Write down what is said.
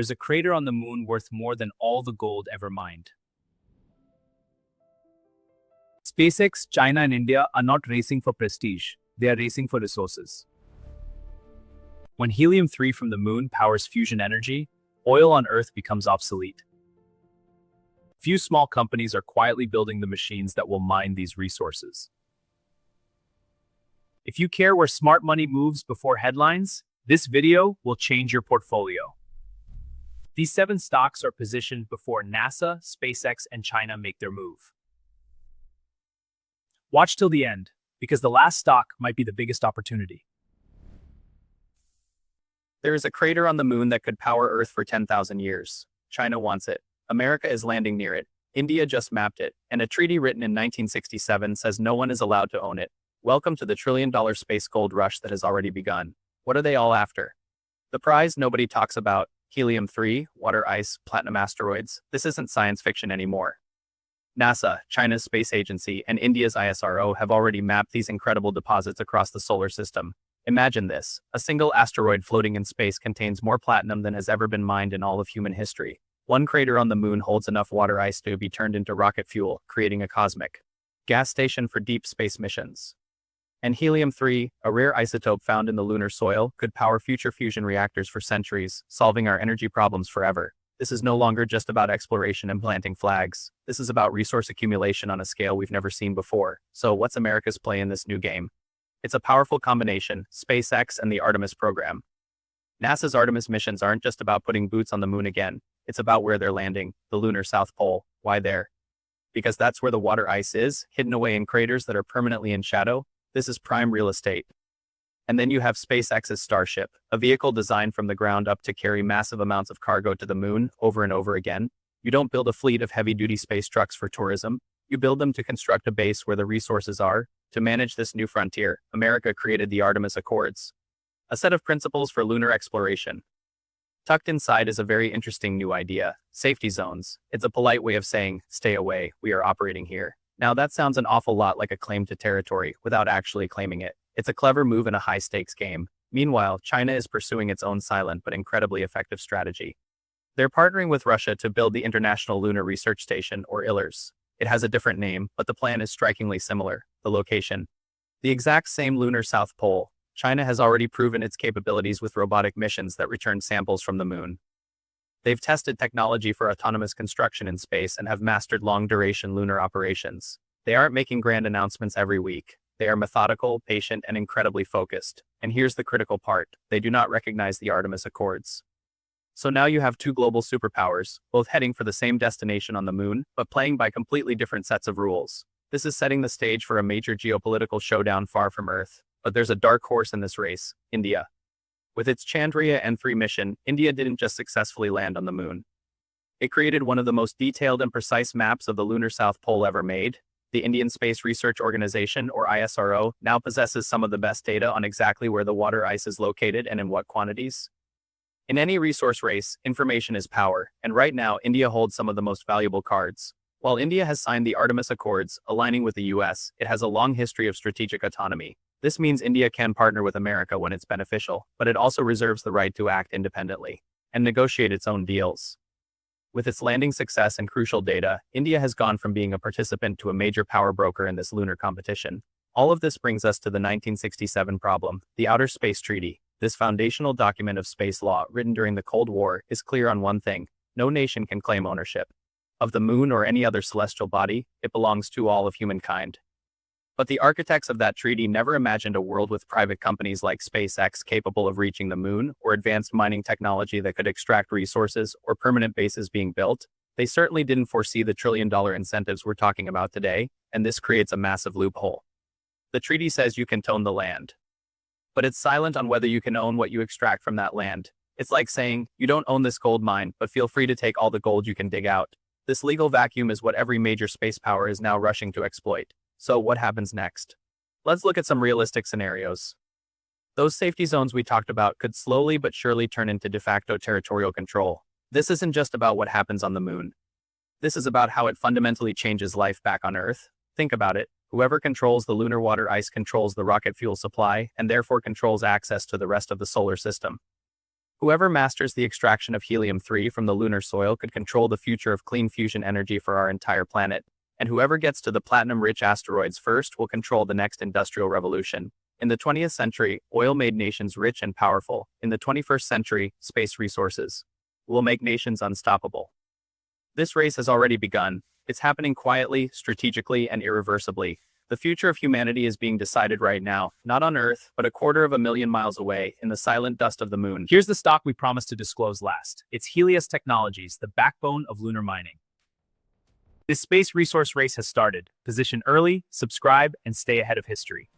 There's a crater on the moon worth more than all the gold ever mined. SpaceX, China, and India are not racing for prestige, they are racing for resources. When helium-3 from the moon powers fusion energy, oil on Earth becomes obsolete. Few small companies are quietly building the machines that will mine these resources. If you care where smart money moves before headlines, this video will change your portfolio. These 7 stocks are positioned before NASA, SpaceX, and China make their move. Watch till the end, because the last stock might be the biggest opportunity. There is a crater on the moon that could power Earth for 10,000 years. China wants it. America is landing near it. India just mapped it, and a treaty written in 1967 says no one is allowed to own it. Welcome to the trillion-dollar space gold rush that has already begun. What are they all after? The prize nobody talks about, helium-3, water ice, platinum asteroids. This isn't science fiction anymore. NASA, China's space agency, and India's ISRO have already mapped these incredible deposits across the solar system. Imagine this. A single asteroid floating in space contains more platinum than has ever been mined in all of human history. One crater on the moon holds enough water ice to be turned into rocket fuel, creating a cosmic gas station for deep space missions. And helium-3, a rare isotope found in the lunar soil, could power future fusion reactors for centuries, solving our energy problems forever. This is no longer just about exploration and planting flags. This is about resource accumulation on a scale we've never seen before. So what's America's play in this new game? It's a powerful combination, SpaceX and the Artemis program. NASA's Artemis missions aren't just about putting boots on the moon again. It's about where they're landing, the lunar South Pole. Why there? Because that's where the water ice is, hidden away in craters that are permanently in shadow. This is prime real estate. And then you have SpaceX's Starship, a vehicle designed from the ground up to carry massive amounts of cargo to the moon over and over again. You don't build a fleet of heavy-duty space trucks for tourism. You build them to construct a base where the resources are. To manage this new frontier, America created the Artemis Accords, a set of principles for lunar exploration. Tucked inside is a very interesting new idea, safety zones. It's a polite way of saying, stay away, we are operating here. Now that sounds an awful lot like a claim to territory without actually claiming it. It's a clever move in a high-stakes game. Meanwhile, China is pursuing its own silent but incredibly effective strategy. They're partnering with Russia to build the International Lunar Research Station, or ILRS. It has a different name, but the plan is strikingly similar. The location. The exact same lunar South Pole. China has already proven its capabilities with robotic missions that return samples from the moon. They've tested technology for autonomous construction in space and have mastered long-duration lunar operations. They aren't making grand announcements every week. They are methodical, patient, and incredibly focused. And here's the critical part. They do not recognize the Artemis Accords. So now you have 2 global superpowers, both heading for the same destination on the moon, but playing by completely different sets of rules. This is setting the stage for a major geopolitical showdown far from Earth. But there's a dark horse in this race, India. With its Chandrayaan-3 mission, India didn't just successfully land on the moon. It created one of the most detailed and precise maps of the lunar South Pole ever made. The Indian Space Research Organization, or ISRO, now possesses some of the best data on exactly where the water ice is located and in what quantities. In any resource race, information is power, and right now India holds some of the most valuable cards. While India has signed the Artemis Accords, aligning with the US, it has a long history of strategic autonomy. This means India can partner with America when it's beneficial, but it also reserves the right to act independently and negotiate its own deals. With its landing success and crucial data, India has gone from being a participant to a major power broker in this lunar competition. All of this brings us to the 1967 problem, the Outer Space Treaty. This foundational document of space law, written during the Cold War, is clear on one thing: no nation can claim ownership of the moon or any other celestial body. It belongs to all of humankind. But the architects of that treaty never imagined a world with private companies like SpaceX capable of reaching the moon, or advanced mining technology that could extract resources, or permanent bases being built. They certainly didn't foresee the trillion-dollar incentives we're talking about today, and this creates a massive loophole. The treaty says you can own the land, but it's silent on whether you can own what you extract from that land. It's like saying, you don't own this gold mine, but feel free to take all the gold you can dig out. This legal vacuum is what every major space power is now rushing to exploit. So what happens next? Let's look at some realistic scenarios. Those safety zones we talked about could slowly but surely turn into de facto territorial control. This isn't just about what happens on the moon. This is about how it fundamentally changes life back on Earth. Think about it. Whoever controls the lunar water ice controls the rocket fuel supply, and therefore controls access to the rest of the solar system. Whoever masters the extraction of helium-3 from the lunar soil could control the future of clean fusion energy for our entire planet, and whoever gets to the platinum-rich asteroids first will control the next industrial revolution. In the 20th century, oil made nations rich and powerful. In the 21st century, space resources will make nations unstoppable. This race has already begun. It's happening quietly, strategically, and irreversibly. The future of humanity is being decided right now, not on Earth, but 250,000 miles away, in the silent dust of the moon. Here's the stock we promised to disclose last. It's Helios Technologies, the backbone of lunar mining. This space resource race has started. Position early, subscribe, and stay ahead of history.